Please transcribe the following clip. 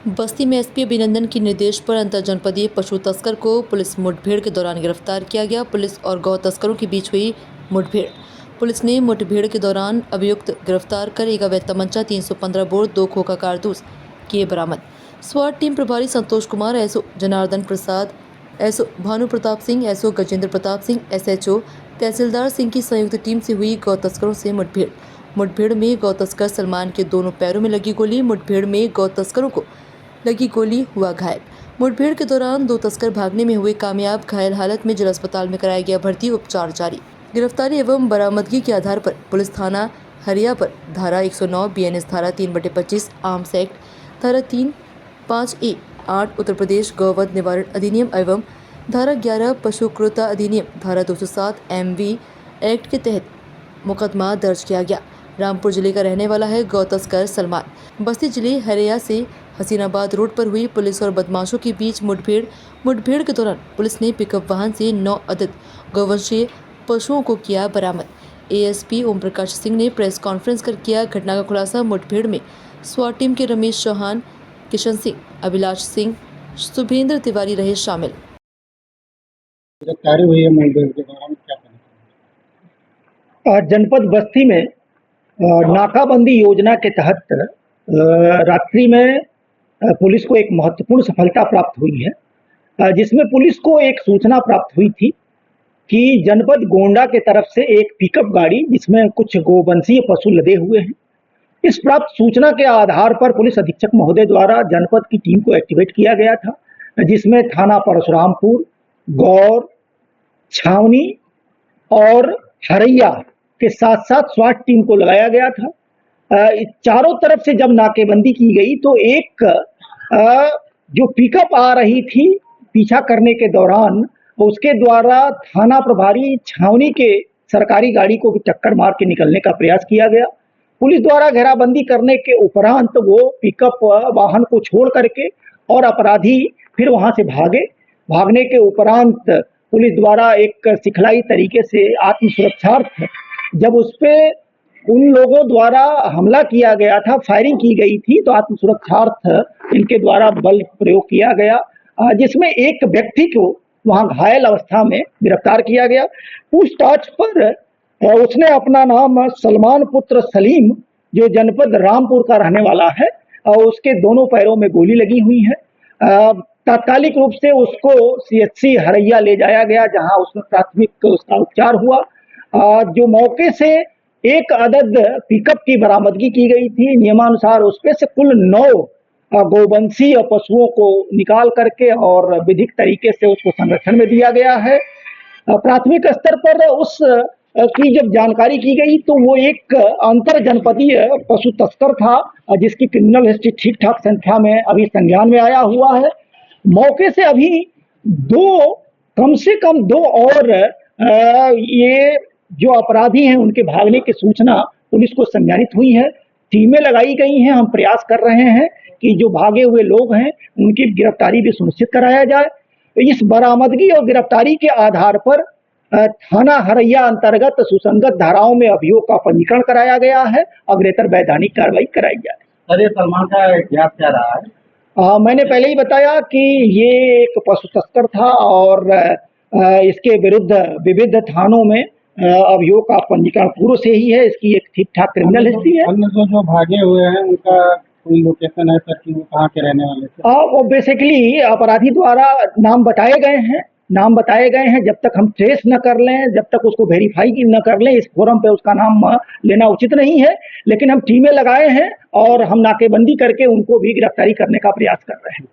बस्ती में एसपी अभिनंदन के निर्देश पर अंतरजनपदीय पशु तस्कर को पुलिस मुठभेड़ के दौरान गिरफ्तार किया गया। पुलिस और गौ तस्करों के बीच हुई मुठभेड़। पुलिस ने मुठभेड़ के दौरान अभियुक्त गिरफ्तार कर एक अवैध तमंचा, 315 बोर, 2 खोखा कारतूस किए बरामद। स्वाट टीम प्रभारी Santosh Kumar, SO Janardan Prasad, SO Bhanu Pratap Singh, SO Gajendra Pratap Singh, SHO Tehsildar Singh की संयुक्त टीम से हुई गौ तस्करों से मुठभेड़ में गौ तस्कर सलमान के दोनों पैरों में लगी गोली। मुठभेड़ में गौ तस्करों को लगी गोली हुआ घायल। मुठभेड़ के दौरान 2 तस्कर भागने में हुए कामयाब, घायल हालत में जिला अस्पताल में कराया गया भर्ती, उपचार जारी। गिरफ्तारी एवं बरामदगी के आधार पर पुलिस थाना हरिया पर धारा 109, बीएनएस धारा 3/25, आर्म्स एक्ट धारा 3(5)(a) 8 उत्तर प्रदेश गौवध निवारण अधिनियम एवं धारा 11 पशु क्रूरता अधिनियम धारा 207 MV एक्ट के तहत मुकदमा दर्ज किया गया। रामपुर जिले का रहने वाला है गौ तस्कर सलमान। बस्ती जिले हरिया से हसीनाबाद रोड पर हुई पुलिस और बदमाशों के बीच मुठभेड़ के दौरान पुलिस ने पिकअप वाहन से 9 अदद गौवंशीय पशुओं को किया बरामद। एएसपी ओम प्रकाश सिंह ने प्रेस कॉन्फ्रेंस कर किया घटना का खुलासा। मुठभेड़ में स्वाट टीम के रमेश चौहान, किशन सिंह, अभिलाष सिंह, शुभेंद्र तिवारी रहे शामिल। गिरफ्तारी हुई है मुठभेड़ के दौरान, क्या कहना? जनपद बस्ती में नाकाबंदी योजना के तहत रात्रि में पुलिस को एक महत्वपूर्ण सफलता प्राप्त हुई है, जिसमें पुलिस को एक सूचना प्राप्त हुई थी कि जनपद गोंडा के तरफ से एक पिकअप गाड़ी जिसमें कुछ गोवंशीय पशु लदे हुए हैं। इस प्राप्त सूचना के आधार पर पुलिस अधीक्षक महोदय द्वारा जनपद की टीम को एक्टिवेट किया गया था, जिसमें थाना परशुरामपुर, गौर, छावनी और हरैया के साथ साथ स्वाट टीम को लगाया गया था। चारों तरफ से जब नाकेबंदी की गई तो एक जो पिकअप आ रही थी पीछा करने के दौरान, उसके द्वारा थाना प्रभारी छावनी के सरकारी गाड़ी को भी टक्कर मार के निकलने का प्रयास किया गया। पुलिस द्वारा घेराबंदी करने के उपरांत वो पिकअप वाहन को छोड़ करके और अपराधी फिर वहां से भागने के उपरांत पुलिस द्वारा एक सिखलाई तरीके से आत्मसुरक्षार्थ जब उस पे उन लोगों द्वारा हमला किया गया था, फायरिंग की गई थी, तो आत्मसुरक्षार्थ इनके द्वारा बल प्रयोग किया गया, जिसमें एक व्यक्ति को वहां घायल अवस्था में गिरफ्तार किया गया। पूछताछ पर उसने अपना नाम सलमान पुत्र सलीम, जो जनपद रामपुर का रहने वाला है, और उसके दोनों पैरों में गोली लगी हुई है। तात्कालिक रूप से उसको CHC हरैया ले जाया गया, जहां उसमें प्राथमिक उसका उपचार हुआ। जो मौके से एक अदद पिकअप की बरामदगी की गई थी, नियमानुसार उसपे से कुल 9 गोवंशीय पशुओं को निकाल करके और विधिक तरीके से उसको संरक्षण में दिया गया है। प्राथमिक स्तर पर उस की जब जानकारी की गई तो वो एक अंतर जनपदीय पशु तस्कर था, जिसकी क्रिमिनल हिस्ट्री ठीक ठाक संख्या में अभी संज्ञान में आया हुआ है। मौके से अभी कम से कम 2 और ये जो अपराधी हैं उनके भागने की सूचना पुलिस को संज्ञानित हुई है। टीमें लगाई गई हैं, हम प्रयास कर रहे हैं कि जो भागे हुए लोग हैं उनकी गिरफ्तारी भी सुनिश्चित कराया जाए। तो इस बरामदगी और गिरफ्तारी के आधार पर थाना हरैया अंतर्गत सुसंगत धाराओं में अभियोग का पंजीकरण कराया गया है, अग्रेतर वैधानिक कार्रवाई कराई जाए। सर, ये सलमान का इतिहास क्या रहा है? मैंने पहले ही बताया कि ये एक पशु तस्कर था और इसके विरुद्ध विविध थानों में अभियोग का पंजीकरण पूर्व से ही है। इसकी एक ठीक ठाक क्रिमिनल हिस्ट्री है। अन्य जो भागे हुए हैं उनका कोई लोकेशन है सर कि वो कहाँ के रहने वाले थे? वो बेसिकली अपराधी द्वारा नाम बताए गए हैं। जब तक हम ट्रेस न कर लें, जब तक उसको वेरीफाई न कर लें, इस फोरम पे उसका नाम लेना उचित नहीं है। लेकिन हम टीमें लगाए हैं और हम नाकेबंदी करके उनको भी गिरफ्तारी करने का प्रयास कर रहे हैं।